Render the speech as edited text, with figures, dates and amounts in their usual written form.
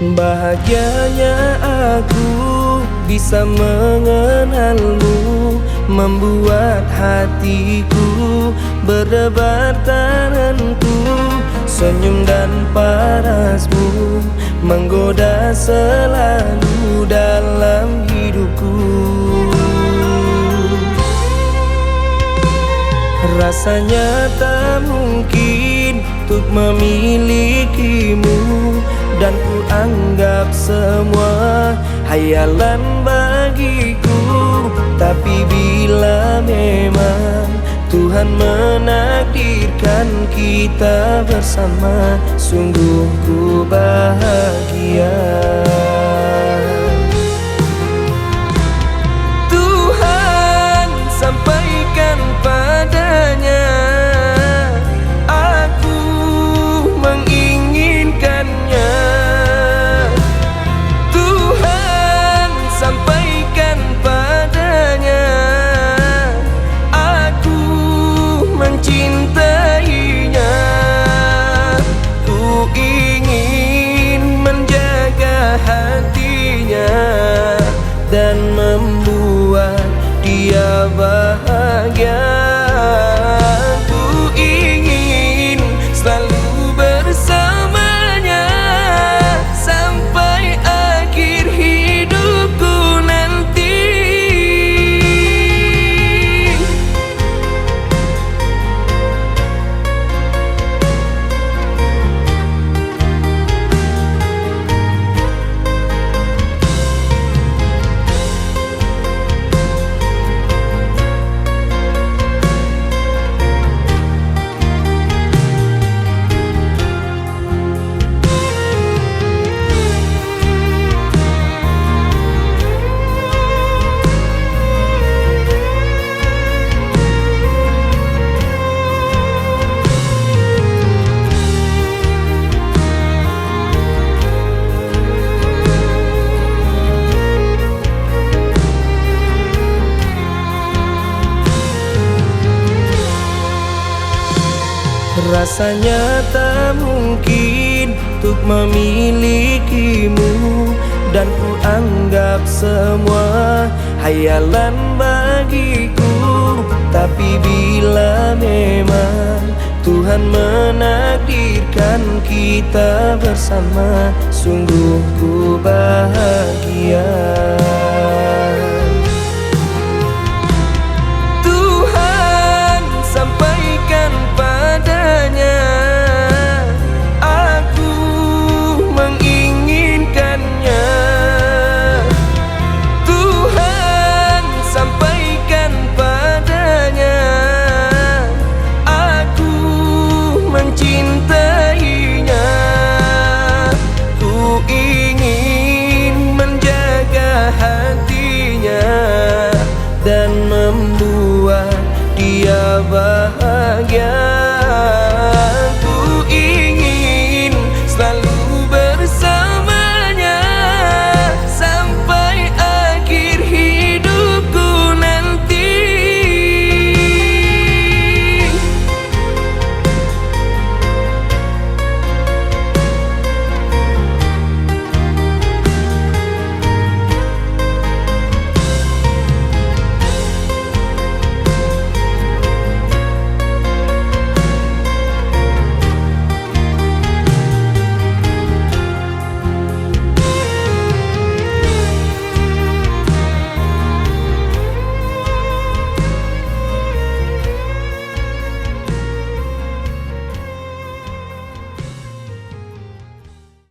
Bahagianya aku bisa mengenalmu, membuat hatiku berdebar tak tentu. Senyum dan parasmu menggoda selalu dalam hidupku. Rasanya tak mungkin untuk memilikimu, dan ku anggap semua hayalan bagiku. Tapi bila memang Tuhan menakdirkan kita bersama, sungguh ku bahagia. Tuhan sampaikan padanya, aku menginginkannya. Tuhan sampaikan padanya, aku mencintainya. Ku ingin menjaga hatinya dan membuat dia bahagia. Ku ingin selalu bersamanya sampai akhir hidupku nanti. Rasanya tak mungkin untuk memilikimu, dan ku anggap semua hayalan bagiku. Tapi bila memang Tuhan menakdirkan kita bersama, sungguh ku bahagia.